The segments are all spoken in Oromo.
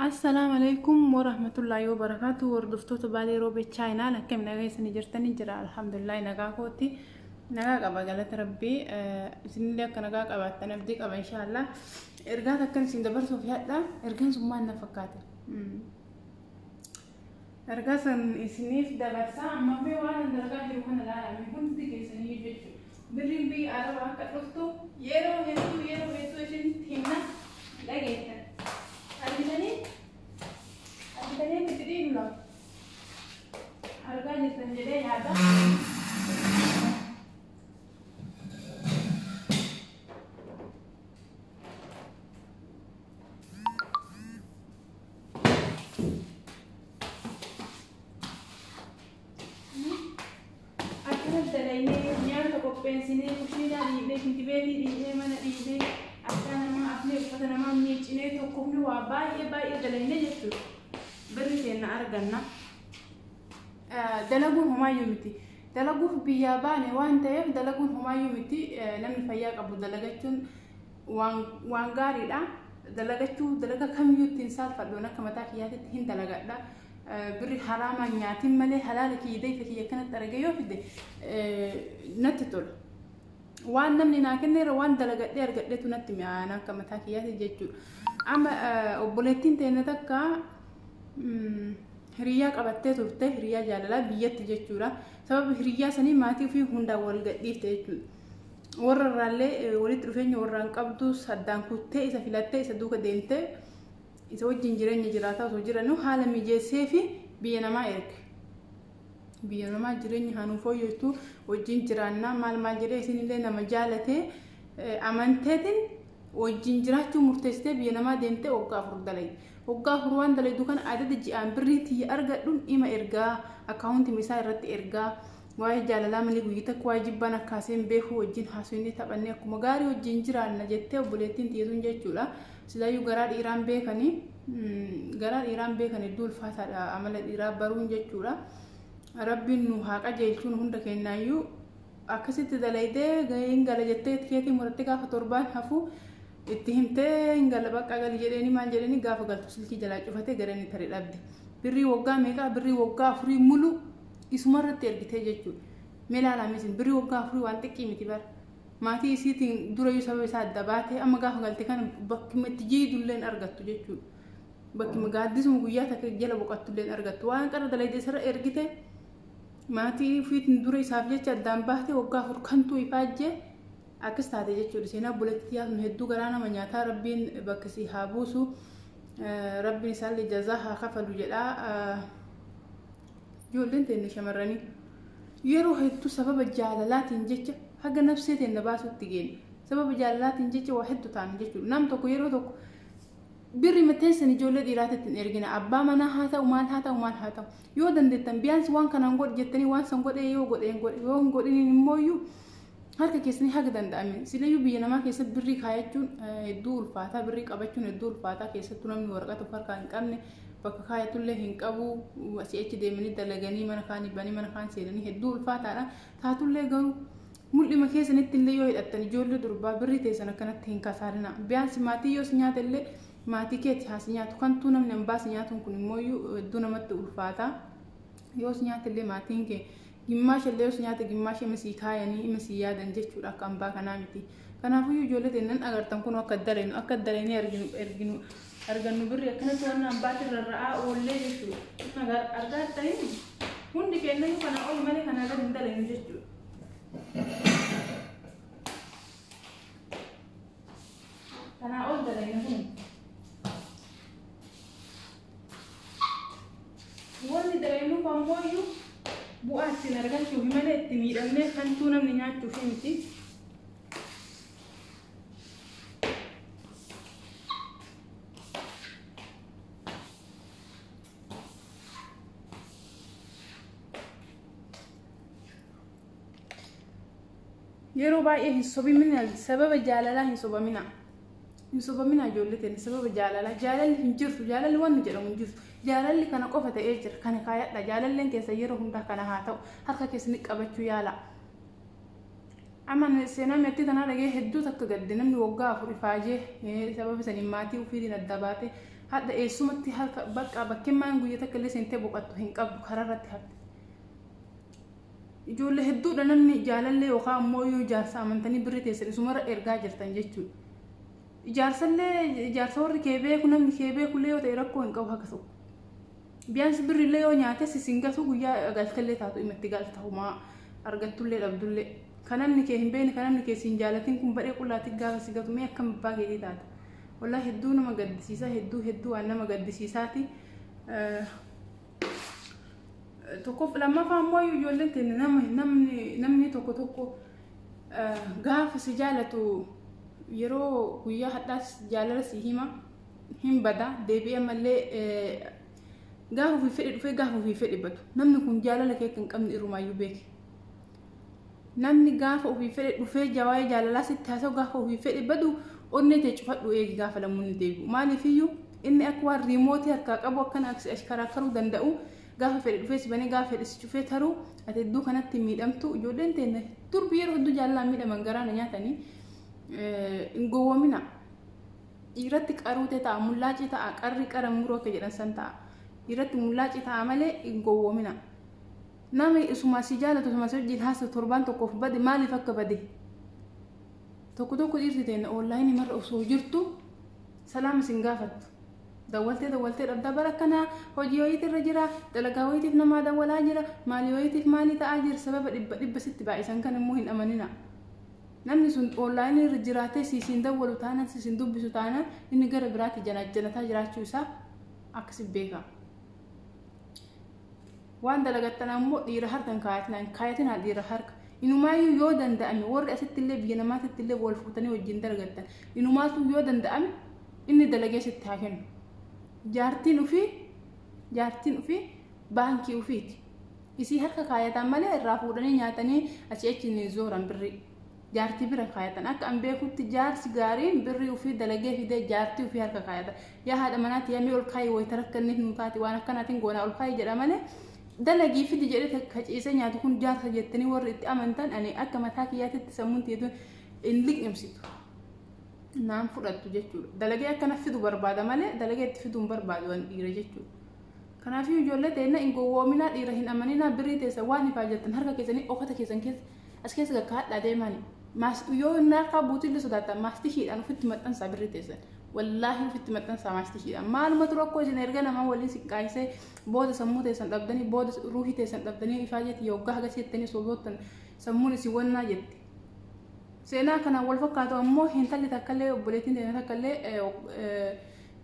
السلام عليكم ورحمة الله وبركاته. وردفتو بالي روبي تشاينا لكم نغيس نجرتني جرا الحمد لله نغاكوتي نغاك أبغالة ربي سنين لك نغاك أبغى نبديك أبغى إن شاء الله إرجعت كن سندبر سوفيا لا إرجعن سمان نفكات إرجعن إسنيف دبرسا ما في وانا درجة يروحنا لا من كنت كيسني يجيش بريم بي أربعة كتلفتو يرو هتو إيشين تيمنا لقيتها أنا كتير لا أرجع نستنجد هذا أكيد دلائلي نيار تكوبنسيني كشيدا ريبي كنتبالي ريبي ما نريبي أكان ما أبني فتنا ما ميجيني تكوبني واباي دلائلي جتو بريتنا أرجعنا دلقون هما يومتي دلقون بياباني وانت يف دلقون هما يومتي لم يفياك أبو دلقتون وانغاري لا دلقتو دلقة كم يوتين سال فلونا كما تاكيات هين دلقة لا بري حراما نياتين ملي حلالك يدي فكي كانت أرجعيو في دي نتطول وان نمني ناكني روان دلقة دي أرجعتو نتمي أنا كما تاكيات جتو أما أبولتين تينتكا hiriyaa qabattee turte hiriyaa jaalalaa biyyatti jechuudha sababa hiriyaa sanii maatii fi hunda wal gadhiifte jechuudha warra raallee walitti dhufeenya warraan qabdu saddaan kuttee isa filattee isa duuka deemtee isa wajjin jireenya jiraataa osoo jiranu haala mijeessee fi biyya namaa erge biyya namaa jireenya hanuufoo jettu wajjin jiraannaa maal jedhee isinillee nama jaalatee amanteetiin wajjin jiraachuu murteessitee biyya namaa deemtee waggaa 4 dalay وقا فروان دلي دوكان عدد جيان بريتي أرجع دون إما إرجع أكاونتي مثال رت إرجع واحد جاللا ملي قويتك واجب بنا كاسين بيهو وجين حاسيني تبني أكو مغاري وجين جران نجتة وبلتين تيزون جتولا سلايو غرار إيران بيكني غرار إيران بيكني دول فاتر عمل إيران برون جتولا ربي نوهاك أجيلتون هندا كنايو أكسيت دلي ده غين غلا جتة كيتي مرتكا فتوربان هفو ittihimtee ingalaba qagal jedheni maan jedheni gaafa galtu silki jalaa cufatee garani tare dhabde birrii waggaa meeqa birrii waggaa furii mulu isumarratti ergitee jechuudha meelaala misin birrii waggaa furii waan xiqqii miti bar maatii isiitiin dura yoo sababa isaa adda baatee amma gaafa galte kan bakki itti jiidulleen argattu jechuudha bakki magaaddisuma guyyaa takka jala boqattulleen argattu waan qara dalayde sirra ergite maatii fiitiin dura isaaf jecha addaan baatee waggaa fur kantuu ifaajjee أكستاذ يجتور سينا بولتيات من هدو قرانا من ياتا ربين بكسي هابوسو ربين سالي جزاها خفلو جلاء جولين تيني شمراني يرو هدو سبب الجالالات انجيش حقا نفسيتي النباسو التقين سبب الجالالات انجيش واحدو تاني جيشو نام توكو يرو توكو بري متنسني جولد إراتة تنرجنا أبا منا هاتا ومان هاتا يودن دي تنبيانس وان كان نقول جتني وان سنقول ايو قول إني مويو هرك كيسني حق دندامين سيليو بينا ما كيس بري خايتون الدول فاتا بري قبتون الدول فاتا كيس تنام ورقة فرقة إنكمني بكخايتون له إنكابو وسيأتي دايمني دلغاني من خاني بني من خان سيرني الدول فاتا لا تاتون له قالوا مولي ما كيس نتليو التاني جول دربا بري تيسنا كانت هنكسارنا بيان سماتي يوس نيات اللي ماتي كيت حاسنيات كان تونم نمباس نياتون كوني مويو دونا مت الفاتا يوس نيات اللي ماتين كي جماش اللي وسنيات جماش مسيكها يعني مسيا دنجت شو رقم باكنامتي كنا فيو جولة إنن أقدر تكون أكدرين أرجعوا بري كنا تونا باتر الرعاء ولا يشو أرجع تاني هون دي كنا يو كنا أول مرة كنا أقدر ندلين جتشو كنا أول دلين هون هون دلينو كمويو buat sinargan cuci mana timidannya kan tu namanya cuci mesti يروبا إيه الصبي منا سبب جالله الصبي منا جولتين سبب جالله هنجر جالله وان جرا هنجر جالله كنا قفة إيجر كنا كايا لا جالله كيس يروهم ده كنا هاتو هركا كيس نك أبتشو يالا aman seenaa meetti tanaa dhagee hedduu takka gadde namni waggaa afur ifaajee sababa saniin maatii ofiitiin adda baate hadda eessumatti harka bakka bakkemmaan guyyaa takka illee seentee boqattu hin qabdu karaa irratti hafte. Ijoollee hedduudha namni jaalallee yookaan ammoo yoo ijaarsa amantanii birrii teessan isumarra ergaa jirtan jechuudha. Ijaarsa warri kee beeku namni kee beekullee yoo ta'e rakkoo hin qabu akka ta'u. Biyaansi birrillee yoo nyaate sisin gasu guyyaa galtallee taatu imatti galtahumaa argattullee dhabdullee. Kanamni kee hin beekne kanamni kee siin jaalatiin kun badhee qullaatti gaafa si gatu mee akkam abbaa keetii taata. Wallahi hedduu nama gaddisiisa hedduu waan nama gaddisiisaati. Tokkoof lammaffaa ammoo ijoolleen teenne namni tokko gaafa si jaalatu yeroo guyyaa hadhaas jaalala si hima hin bada deebi'ee mallee gaafa ofii fedhe dhufee gaafa ofii fedhe badu namni kun jaalala kee kan qabne irumaayyuu beeke. Namni gaafa ofii fedhe dhufee jawaayee jaalalaa sitti haasa'u gaafa ofii fedhe badu onnee ta'e cufadhu eegi gaafa lamuun deebi'u. Maaliifiyyuu inni akka waan riimootii harkaa qabu akkana ashkaraakkaruu danda'u gaafa fedhe dhufee si banee gaafa fedhe si cufee taruu ati hedduu kanatti miidhamtu ijoolleen teenne durbi yeroo hedduu jaalalaan miidhaman garaana nyaatanii hin gowwoomina. Dhiiratti qaruutee ta'a mullaacii ta'a qarri qaramuroo akka jedhan san ta'a. Dhiiratti mullaacii ta'a malee hin gowwoomina. Nama isuma si jaalatu isuma si wajjin haasa torbaan tokkoof bade maaliif akka bade? Tokko dhiirti teenne onlaayinii marra osoo jirtu salaam sin gaafattu. Dawwaltee dhabdaa bara kanaa hojii wayiitirra jira dalagaa wayiitiif namaa dawwalaa jira maalii wayiitiif maalii ta'aa jira sababa dhibba sitti baay'isan kan immoo hin amanina. Namni sun onlaayinii irra jiraatee siin dawwalu taanaan siin dubbisu taanaan inni gara biraatti janataa jiraachuu isaa akkasi beeka. Waan dalagattan ammoo dhiira harkaan kaayatinaa dhiira harka. Inumaayyuu yoo danda'ame warri asitti illee biyya namaatitti illee wal fuutanii wajjin dalagattan. Inumaatu yoo danda'ame inni dalagee sitti haa kennu. Jaartiin ufii baankii ufiiti. Isii harka kaayatan malee irraa fuudhanii nyaatanii achi ni zooran birrii. Jaartii bira kaayatan akka an beekutti jaarsi gaariin birrii ufii dalagee fidee jaartii ufii harka kaayatan. Yaa haadha manaatti yaamee ol kaayee wayita rakkanni nu taate waan akkanaatiin goonaa ol kaayee jedha malee dalagii fidi jedhee kaciisee nyaatu kun jaarsa jettanii warri itti amantan ani akka mataa kiyyaatitti sammuun teetu hin liqimsitu. Naan fudhattu jechuudha. Dalagee akkana fidu barbaada malee dalagee itti fidu hin barbaadu waan dhiira jechuudha. Kanaafuu ijoollee teenya hin gowwoominaa dhiira hin amaninaa birrii teessa waan ifaa jettan harka keessanii okkota keessan as keessa gaggaadhaa deemani. Yoo inni harkaa buutillee sodaatan maastishiidhaan ofitti maxxansaa birrii teessan. Wallaahi ofitti maxxansaa maastishiidhaan. Maalumatu rakkoo isin erga namaa waliin siqqaayisee booda sammuu teessan dhabdanii booda ruuhii teessan dhabdanii ifaa jetti yoggaa haga seettanii soboottan sammuun isin wannaa jetti. Seenaa kana wal fakkaatu ammoo hintalli takkallee obboleettiin teenya takkallee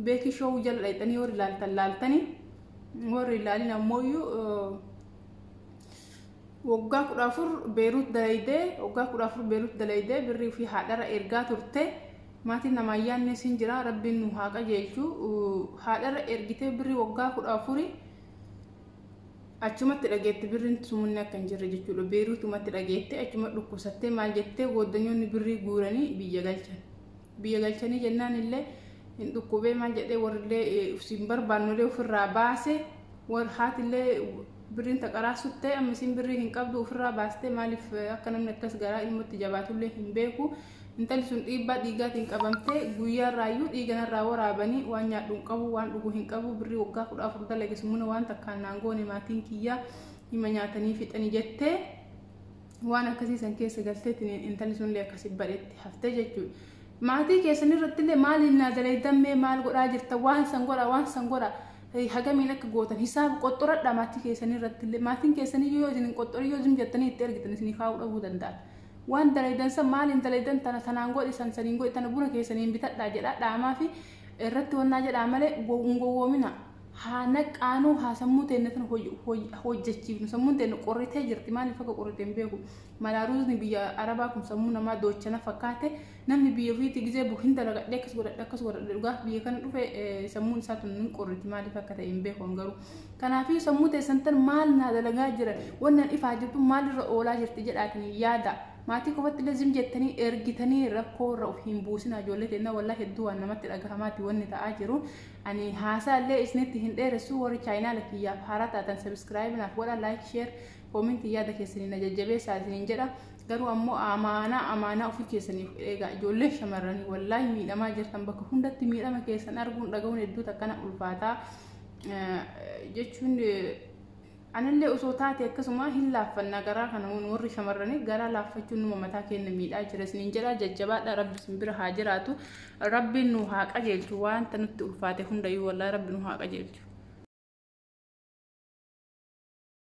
beekii showuu jala dhayxanii warri laaltanii warri ilaalin ammoo waggaa 14 Beerut dalaydee birrii fi haadhara ergaa turte maatiin namayyaanne sin jira rabbiin nu haa qajeelchu haadhara ergitee birrii waggaa 14 achumatti dhageetti birriin sumunni akka hin jirre jechuudha. Beeruutumatti dhageetti achuma dhukkusattee maal jettee gooddanyoonni birrii guuranii biyya galchanii jennaan illee hin dhukkubee maal jedhee warrillee sin barbaannollee ofirraa baase war haatillee birriin taqaraasuttee ammisiin birrii hin qabdu ofirraa baastee maaliif akka namni akkas garaa ilmotti jabaatullee hin beeku. Intalli sun dhiibbaa dhiigaatiin qabamtee guyyaa raayyuu dhiiganarraa waraabanii waan nyaadhu hin qabu waan dhuguu hin qabu birrii waggaa 14 dalage sumuna waan takkaan naangoone maatiin kiyyaa hima nyaatanii fixanii jettee waan akkasiisan keessa galteetiin intalli sunillee akkasii badheetti haftee jechuudha. Maatii keessanirrattillee maaliin naa dalaydammee maal godhaa jirta waan san godha hagamiin akka gootan hisaaba qoxxoradha maatii keessanirrattillee maatiin keessanii yoo isin qoxxorii yoo isin jettanii itti ergitan isin kaa'uu dhabuu danda'a. Waan dalaydan san maaliin dalaydan tanaan godhi saniin godhi tana buna keessaniin bitadhaa jedhaa dhaamaa fi irratti wannaa jedhaa malee gowwoomina haa naqaanuu haa sammuu teenne tan hojjechiifnu sammuun teenne qorritee jirti maaliif akka qorriteen beeku malaaruusni biyya arabaa kun sammuu namaa doochana fakkaate namni biyya ofiitti gizee buhin dalagadhee akkas godhadhe dhugaa biyya kana dhufe sammuun isaa tun hin qorriti maaliif akka ta'e hin beeku garuu kanaafii sammuu teessan tan maal naa dalagaa jira wannan ifaa jirtu maalirra oolaa jirti jedhaatiin yaada. Maatii qofatti lazim jettanii ergitanii rakkoo irra of hin buusina ijoollee teenya wallaahi hedduu waan namatti dhagahamaati wanni ta'aa jiru. Ani haasaallee isinitti hin dheeressu warri chaayinaala kiyyaaf haaraa taatan sabiskiraayib naaf godha laayik sheer koomentii yaada keessanii na jajjabeessaa isiniin jedha. garuu ammoo amaanaa ofii keessaniif eegaa ijoollee shamarranii wallaahi miidhamaa jirtan bakka hundatti miidhama keessan arguun dhagahuun hedduu takkana ulfaataa jechuun anallee osoo taate akkasuma hin laaffannaa garaa kana warri shamarranii garaa laaffachuun numa mataa keenya miidhaa jira isiniin jedha jajjabaadha rabbi isin bira haa jiraatu rabbiin nu haa qajeelchu wanta nutti ulfaate hundayyuu wallaahi rabbi nu haa qajeelchu